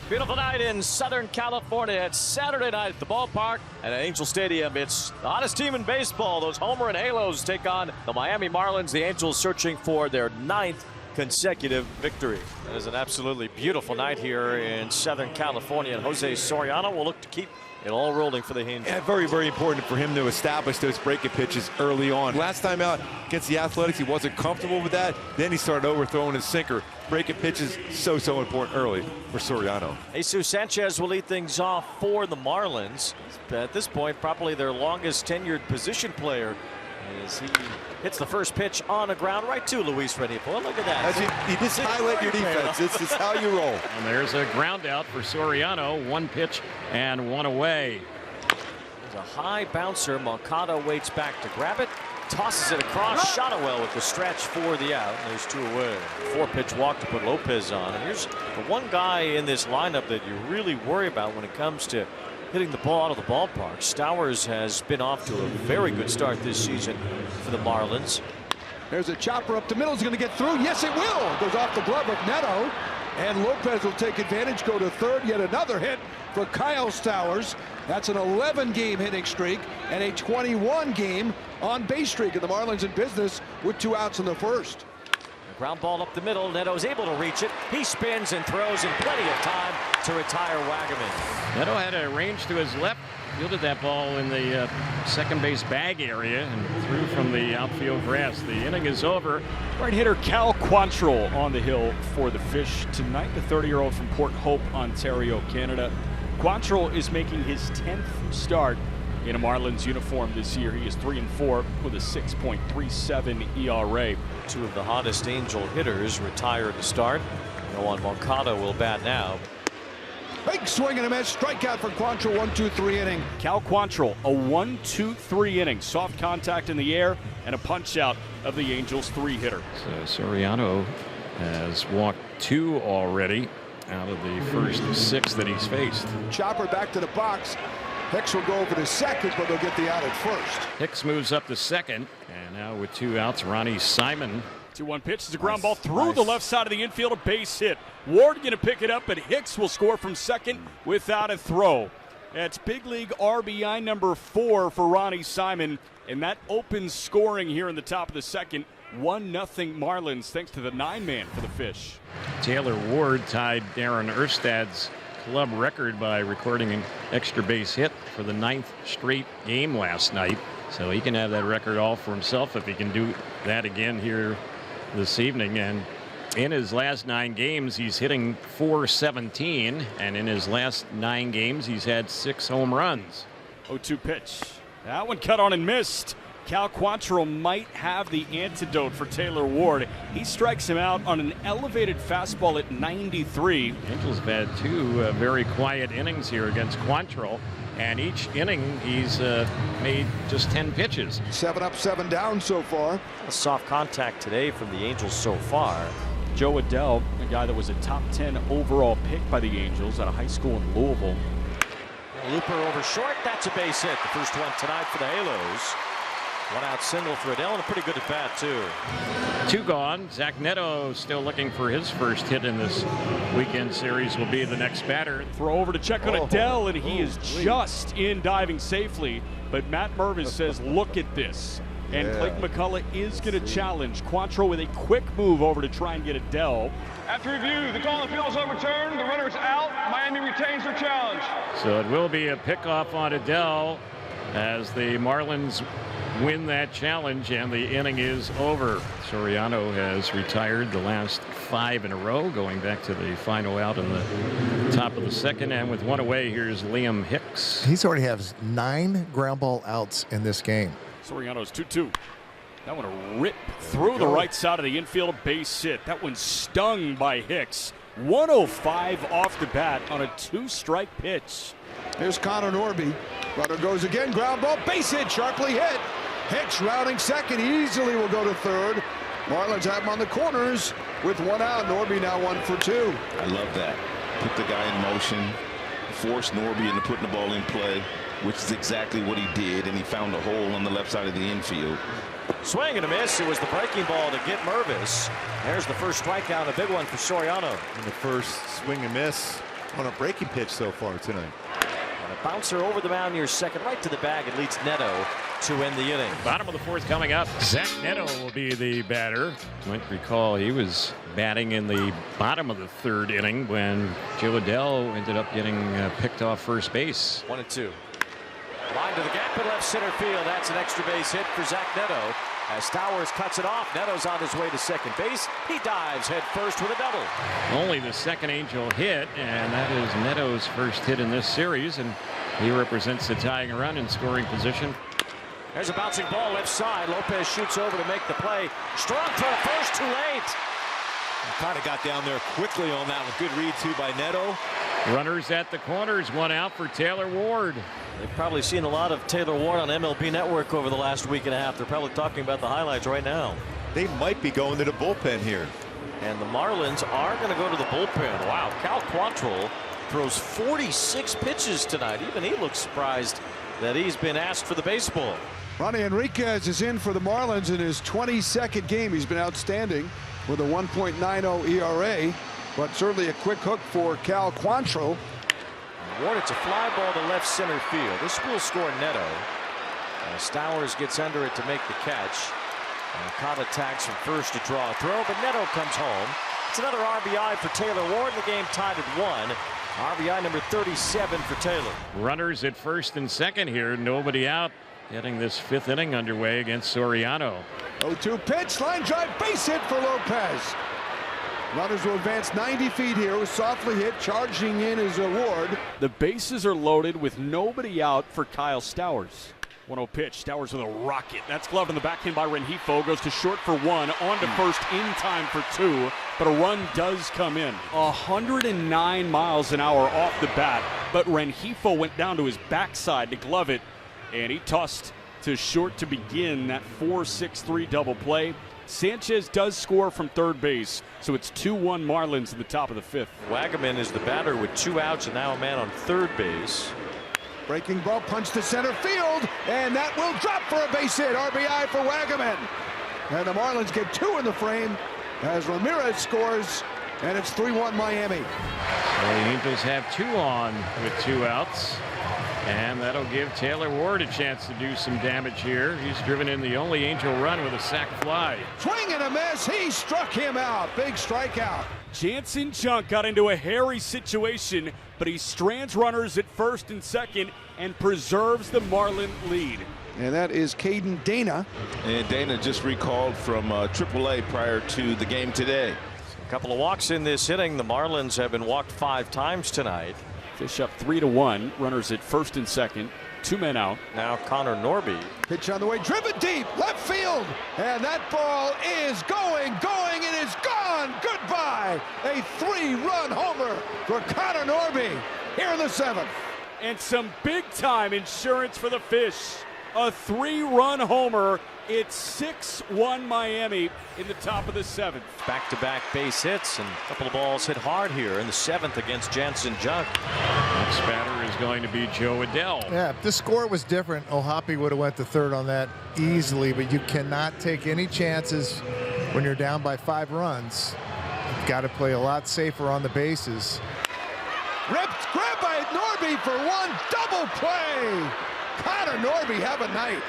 Beautiful night in Southern California. It's Saturday night at the ballpark at Angel Stadium. It's the hottest team in baseball. Those Homer and Halos take on the Miami Marlins. The Angels searching for their 9th consecutive victory. It is an absolutely beautiful night here in Southern California, and Jose Soriano will look to keep it all rolling for the Angels. Yeah, very, very important for him to establish those breaking pitches early on. Last time out against the Athletics, he wasn't comfortable with that. Then he started overthrowing his sinker. Breaking pitches, so important early for Soriano. Jesus Sanchez will lead things off for the Marlins. At this point, probably their longest tenured position player, as he hits the first pitch on the ground right to Luis Renipo. Look at that. You just highlight your defense. This is how you roll. And there's a ground out for Soriano. 1 pitch and 1 away. There's a high bouncer. Moncada waits back to grab it. Tosses it across. Shotwell with the stretch for the out. There's 2 away. 4-pitch walk to put Lopez on. And here's the one guy in this lineup that you really worry about when it comes to hitting the ball out of the ballpark. Stowers has been off to a very good start this season for the Marlins. There's a chopper up the middle. Is going to get through. Yes, it will. It goes off the glove of Neto. And Lopez will take advantage, go to third. Yet another hit for Kyle Stowers. That's an 11-game hitting streak and a 21-game on-base streak. And the Marlins in business with 2 outs in the first. A ground ball up the middle. Neto's able to reach it. He spins and throws in plenty of time to retire Wagaman. Neto had a range to his left. Fielded that ball in the second base bag area and threw from the outfield grass. The inning is over. Right hitter Cal Quantrill on the hill for the Fish tonight. The 30-year-old from Port Hope, Ontario, Canada. Quantrill is making his 10th start in a Marlins uniform this year. He is 3-4 with a 6.37 ERA. 2 of the hottest Angel hitters retire to start. No one. Moncada will bat now. Big swing and a miss. Strikeout for Quantrill. 1-2-3 inning. Cal Quantrill, a 1-2-3 inning. Soft contact in the air and a punch out of the Angels 3-hitter. So Soriano has walked 2 already out of the first 6 that he's faced. Chopper back to the box. Hicks will go over to second, but they'll get the out at first. Hicks moves up to second, and now with 2 outs, Ronnie Simon. 2-1 pitch is a ground ball through the left side of the infield, a base hit. Ward going to pick it up, but Hicks will score from second without a throw. That's big league RBI number 4 for Ronnie Simon, and that opens scoring here in the top of the second. 1-0 Marlins thanks to the 9-man for the Fish. Taylor Ward tied Darren Erstad's club record by recording an extra base hit for the 9th straight game last night. So he can have that record all for himself if he can do that again here this evening. And in his last 9 games, he's hitting .417, and in his last 9 games, he's had 6 home runs. 0-2 pitch. That one cut on and missed. Cal Quantrill might have the antidote for Taylor Ward. He strikes him out on an elevated fastball at 93. Angels have had 2 very quiet innings here against Quantrill, and each inning he's made just 10 pitches. 7 up, 7 down so far. A soft contact today from the Angels so far. Joe Adell, a guy that was a top 10 overall pick by the Angels out of high school in Louisville. Looper over short. That's a base hit. The first one tonight for the Halos. 1-out single for Adell, and a pretty good at bat too. 2 gone. Zach Neto still looking for his first hit in this weekend series. Will be the next batter. Throw over to check on Adell, and he is just in diving safely. But Matt Mervis says, look at this. And Clayton McCullough is going to challenge Quantrill with a quick move over to try and get Adell. After review, the call on the field is overturned. The runner is out. Miami retains their challenge. So it will be a pickoff on Adell as the Marlins win that challenge, and the inning is over. Soriano has retired the last 5 in a row, going back to the final out in the top of the second. And with 1 away, here's Liam Hicks. He's already has 9 ground ball outs in this game. Soriano's 2-2. That one a rip through the right side of the infield, a base hit. That one stung by Hicks. 105 off the bat on a 2-strike pitch. Here's Connor Norby. Runner goes again. Ground ball. Base hit. Sharply hit. Hicks rounding second. Easily will go to third. Marlins have him on the corners with 1 out. Norby now 1 for 2. I love that. Put the guy in motion. Force Norby into putting the ball in play, which is exactly what he did. And he found a hole on the left side of the infield. Swing and a miss. It was the breaking ball to get Mervis. There's the first strikeout, a big one for Soriano. In the first swing and miss, on a breaking pitch so far tonight. And a bouncer over the mound near second, right to the bag. It leads Neto to end the inning. Bottom of the fourth coming up. Zach Neto will be the batter. You might recall he was batting in the bottom of the third inning when Joe Adell ended up getting picked off first base. 1-2. Line to the gap in left center field. That's an extra base hit for Zach Neto. As Towers cuts it off, Neto's on his way to second base. He dives head first with a double. Only the second Angel hit, and that is Neto's first hit in this series, and he represents the tying run in scoring position. There's a bouncing ball left side. Lopez shoots over to make the play. Strong throw first, too late. Kind of got down there quickly on that one. Good read too by Neto. Runners at the corners, one out for Taylor Ward. They've probably seen a lot of Taylor Ward on MLB Network over the last week and a half. They're probably talking about the highlights right now. They might be going to the bullpen here. And the Marlins are going to go to the bullpen. Wow, Cal Quantrill throws 46 pitches tonight. Even he looks surprised that he's been asked for the baseball. Ronnie Enriquez is in for the Marlins in his 22nd game. He's been outstanding with a 1.90 ERA, but certainly a quick hook for Cal Quantrill. Ward, it's a fly ball to left center field. This will score Neto. Stowers gets under it to make the catch. And Cotta tags from first to draw a throw, but Neto comes home. It's another RBI for Taylor Ward. The game tied at 1. RBI number 37 for Taylor. Runners at first and second here. Nobody out. Getting this fifth inning underway against Soriano. 0-2 pitch, line drive, base hit for Lopez. Runners will advance 90 feet here. It was softly hit. Charging in is Ward. The bases are loaded with nobody out for Kyle Stowers. 1-0 pitch. Stowers with a rocket. That's gloved in the backhand by Rengifo. Goes to short for 1. On to first in time for 2. But a run does come in. 109 miles an hour off the bat. But Rengifo went down to his backside to glove it. And he tossed to short to begin that 4-6-3 double play. Sanchez does score from third base, so it's 2-1 Marlins in the top of the fifth. Wagaman is the batter with 2 outs and now a man on third base. Breaking ball, punch to center field, and that will drop for a base hit. RBI for Wagaman. And the Marlins get 2 in the frame as Ramirez scores, and it's 3-1 Miami. Well, the Angels have 2 on with 2 outs. And that'll give Taylor Ward a chance to do some damage here. He's driven in the only Angel run with a sac fly. Swing and a miss. He struck him out. Big strikeout. Jansen Junk got into a hairy situation, but he strands runners at first and second and preserves the Marlin lead. And that is Caden Dana. And Dana just recalled from AAA prior to the game today. A couple of walks in this inning. The Marlins have been walked 5 times tonight. Fish up 3-1. Runners at first and second. 2 men out. Now Connor Norby. Pitch on the way, driven deep, left field. And that ball is going. It is gone. Goodbye. A 3-run homer for Connor Norby here in the 7th. And some big-time insurance for the Fish. A 3-run homer. It's 6-1 Miami in the top of the 7th. Back-to-back base hits and a couple of balls hit hard here in the 7th against Jansen Junk. Next batter is going to be Joe Adell. Yeah, if the score was different, O'Hoppe would have went to third on that easily, but you cannot take any chances when you're down by 5 runs. You've got to play a lot safer on the bases. Ripped, grabbed by Norby for 1, double play. Connor Norby have a night.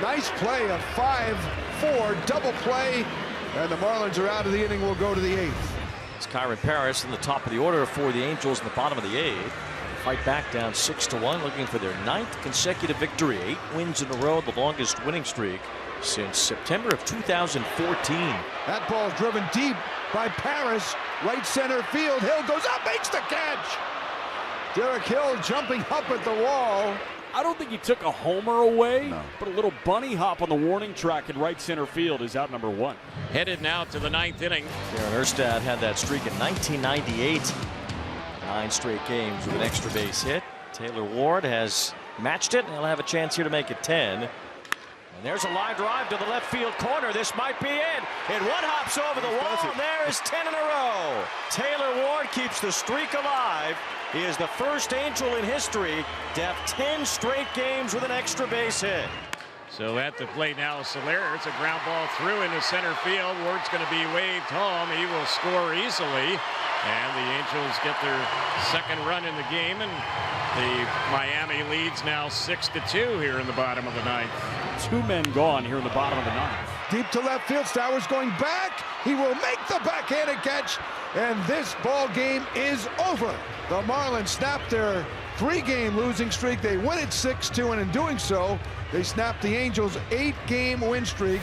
Nice play, a 5-4 double play, and the Marlins are out of the inning. Will go to the 8th. It's Kyron Paris in the top of the order for the Angels in the bottom of the 8th. Fight back down 6-1, looking for their 9th consecutive victory. 8 wins in a row, the longest winning streak since September of 2014. That ball driven deep by Paris, right center field. Hill goes up, makes the catch. Derek Hill jumping up at the wall. I don't think he took a homer away, but a little bunny hop on the warning track in right center field is out number 1. Headed now to the 9th inning. Aaron Erstad had that streak in 1998. 9 straight games with an extra base hit. Taylor Ward has matched it, and he'll have a chance here to make it 10. And there's a line drive to the left field corner. This might be it. It one-hops over the wall, and there is 10 in a row. Taylor Ward keeps the streak alive. He is the first Angel in history to have 10 straight games with an extra base hit. So at the plate now, Soler. It's a ground ball through into center field. Ward's going to be waved home. He will score easily. And the Angels get their second run in the game, and the Miami leads now 6-2 here in the bottom of the ninth. 2 men gone here in the bottom of the ninth. Deep to left field, Stowers going back. He will make the backhanded catch, and this ball game is over. The Marlins snap their 3-game losing streak. They win it 6-2, and in doing so, they snap the Angels' 8-game win streak.